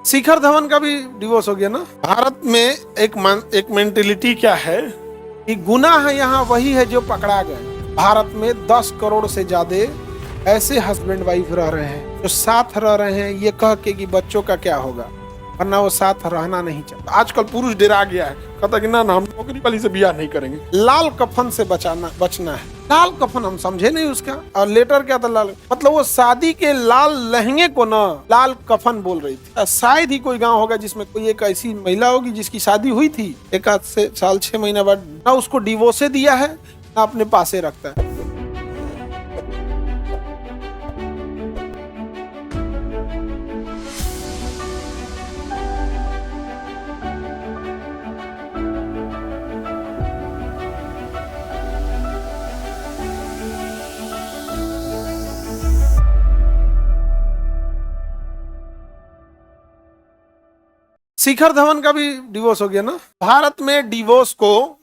शिखर धवन का भी डिवोर्स हो गया ना। भारत में एक मेंटेलिटी क्या है कि गुनाह यहाँ वही है जो पकड़ा गए। भारत में 10 करोड़ से ज्यादा ऐसे हस्बैंड वाइफ रह रहे हैं जो साथ रह रहे हैं ये कह के कि बच्चों का क्या होगा, वरना वो साथ रहना नहीं चाहता। आजकल पुरुष डरा गया है, कहता कि ना हम नौकरी वाली से ब्याह नहीं करेंगे, लाल कफन से बचना है। लाल कफन हम समझे नहीं उसका, और लेटर क्या था लाल, मतलब वो शादी के लाल लहंगे को ना लाल कफन बोल रही थी। शायद ही कोई गांव होगा जिसमें कोई एक ऐसी महिला होगी जिसकी शादी हुई थी 1 साल 6 महीना बाद, ना उसको डिवोर्स दिया है ना अपने पासे रखता है। शिखर धवन का भी डिवोर्स हो गया ना। भारत में डिवोर्स को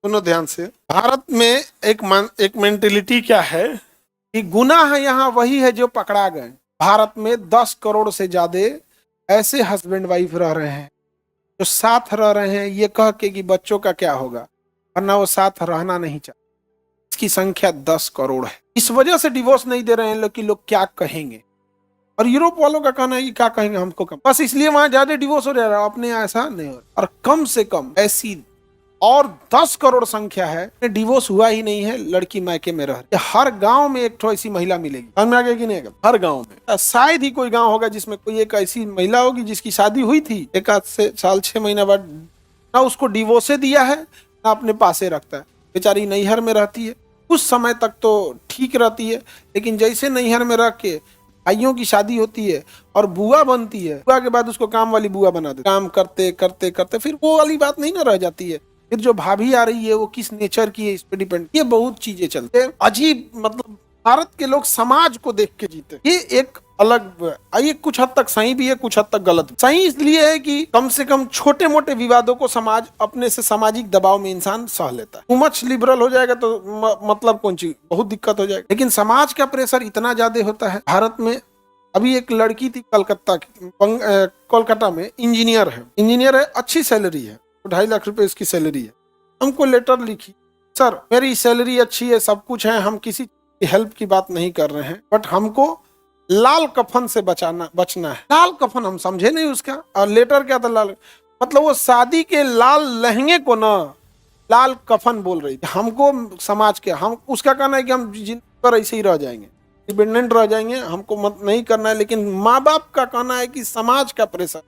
सुनो ध्यान से, भारत में एक मेंटेलिटी क्या है कि गुनाह यहाँ वही है जो पकड़ा गए। भारत में 10 करोड़ से ज्यादा ऐसे हस्बैंड वाइफ रह रहे हैं जो साथ रह रहे हैं ये कह के कि बच्चों का क्या होगा, वरना वो साथ रहना नहीं चाहते। इसकी संख्या 10 करोड़ है। इस वजह से डिवोर्स नहीं दे रहे हैं लोग कि लोग क्या कहेंगे। और यूरोप वालों का कहना है कि क्या कहेंगे हमको कम, बस इसलिए वहां ज्यादा डिवोर्स हो रहा है, अपने ऐसा नहीं हो रहा। और कम से कम ऐसी और 10 करोड़ संख्या है डिवोर्स हुआ ही नहीं है, लड़की मायके में रह रही। हर गांव में एक ठो ऐसी महिला मिलेगी, समझ में आ गया कि नहीं? हर गांव में शायद ही कोई गांव होगा जिसमें कोई एक ऐसी महिला होगी जिसकी शादी हुई थी 1 साल 6 महीना बाद, ना उसको डिवोर्स दिया है ना अपने पासे रखता है। बेचारी नैहर में रहती है, कुछ समय तक तो ठीक रहती है, लेकिन जैसे नैहर में रह के भाइयों की शादी होती है और बुआ बनती है, बुआ के बाद उसको काम वाली बुआ बना दे। काम करते करते करते फिर वो वाली बात नहीं ना रह जाती है। फिर जो भाभी आ रही है वो किस नेचर की है इस पे डिपेंड, ये बहुत चीजें चलते हैं। अजीब, मतलब भारत के लोग समाज को देख के जीते, ये एक अलग, ये कुछ हद तक सही भी है, कुछ हद तक गलत। सही इसलिए है कि कम से कम छोटे मोटे विवादों को समाज अपने से सामाजिक दबाव में इंसान सह लेता है। टू मच लिबरल हो जाएगा तो मतलब कौन चीज, बहुत दिक्कत हो जाएगी। लेकिन समाज का प्रेशर इतना ज्यादा होता है। भारत में अभी एक लड़की थी कोलकाता में, इंजीनियर है, अच्छी सैलरी है, 2.5 लाख रुपए इसकी सैलरी है। हमको लेटर लिखी, सर मेरी सैलरी अच्छी है, सब कुछ है, हम किसी हेल्प की बात नहीं कर रहे हैं, बट हमको लाल कफन से बचना है। लाल कफन हम समझे नहीं उसका, और लेटर क्या था लाल, मतलब वो शादी के लाल लहंगे को ना लाल कफन बोल रही थी। हमको समाज के, हम उसका कहना है कि हम जिंदगी पर ऐसे ही रह जाएंगे, डिपेंडेंट रह जाएंगे, हमको मत नहीं करना है। लेकिन माँ बाप का कहना है कि समाज का प्रेशर,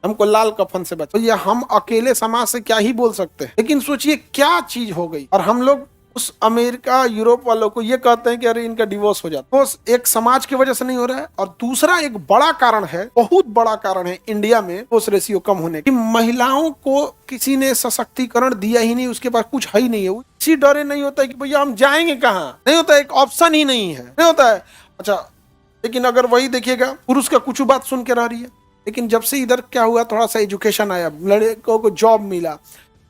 हमको लाल कफन से बचा। तो ये हम अकेले समाज से क्या ही बोल सकते हैं। लेकिन सोचिए क्या चीज हो गई, और हम लोग उस अमेरिका यूरोप वालों को ये कहते हैं कि अरे इनका डिवोर्स हो जाता है। तो एक समाज की वजह से नहीं हो रहा है। और दूसरा एक बड़ा कारण है, बहुत बड़ा कारण है इंडिया में डिवोर्स रेशियो कम होने की, महिलाओं को किसी ने सशक्तिकरण दिया ही नहीं, उसके पास कुछ है ही नहीं है। इसी डरे नहीं होता है कि भैया हम जाएंगे कहाँ, नहीं होता है, एक ऑप्शन ही नहीं है, नहीं होता है। अच्छा, लेकिन अगर वही देखिएगा, पुरुष का कुछ बात सुन के रह रही है। लेकिन जब से इधर क्या हुआ, थोड़ा सा एजुकेशन आया, लड़कों को जॉब मिला,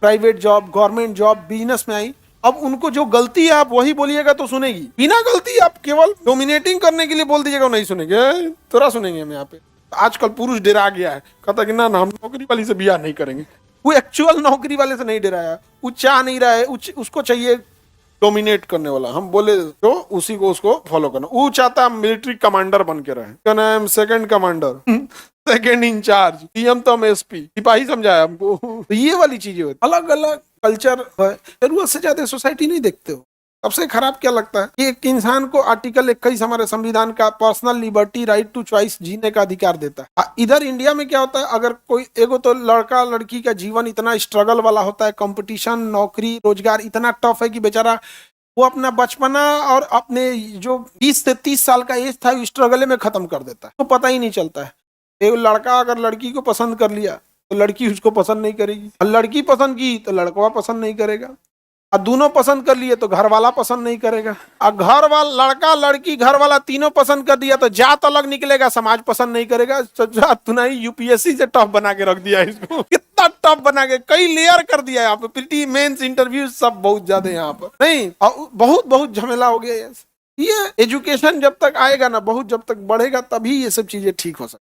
private job, government job, business में आई, अब उनको जो गलती है आप वही बोलिएगा तो सुनेगी। बिना गलती आप केवल डोमिनेटिंग करने के लिए बोल दीजिएगा, नहीं सुनेंगे, थोड़ा सुनेंगे हम यहाँ पे। आजकल पुरुष डरा गया है, कहता कि ना हम नौकरी वाली से ब्याह नहीं करेंगे। वो एक्चुअल नौकरी वाले से नहीं डराया, वो चाह नहीं रहा है, उसको चाहिए डोमिनेट करने वाला। हम बोले तो उसी को, उसको फॉलो करना। वो चाहता है मिलिट्री कमांडर बन के रहे, क्या नाम, second commander, second in charge, PM तो हम एसपी, सिपाही समझाया हमको। तो ये वाली चीजें होती, अलग अलग कल्चर है, जरूरत से ज्यादा सोसाइटी नहीं देखते हो। सबसे खराब क्या लगता है कि एक इंसान को आर्टिकल 21 हमारे संविधान का personal liberty, right to choice, जीने का अधिकार देता है। इधर इंडिया में क्या होता है, अगर कोई एगो तो लड़का लड़की का जीवन इतना स्ट्रगल वाला होता है, कंपटीशन, नौकरी रोजगार इतना टफ है कि बेचारा वो अपना बचपना और अपने जो 20 से 30 साल का एज था स्ट्रगल में खत्म कर देता है, तो पता ही नहीं चलता है। एक लड़का अगर लड़की को पसंद कर लिया तो लड़की उसको पसंद नहीं करेगी, और लड़की पसंद की तो लड़का पसंद नहीं करेगा, और दोनों पसंद कर लिए तो घर वाला पसंद नहीं करेगा, और घर वाला, लड़का लड़की घर वाला तीनों पसंद कर दिया तो जात अलग निकलेगा, समाज पसंद नहीं करेगा। जात तुनाई यूपीएससी से टफ बना के रख दिया है इसको, कितना टफ बना के, कई लेयर कर दिया है यहाँ पे, प्रीटी मेंस इंटरव्यू सब बहुत ज्यादा यहाँ पर, नहीं बहुत झमेला हो गया। ये एजुकेशन जब तक आएगा ना, बहुत जब तक बढ़ेगा तभी ये सब चीजें ठीक हो सकती।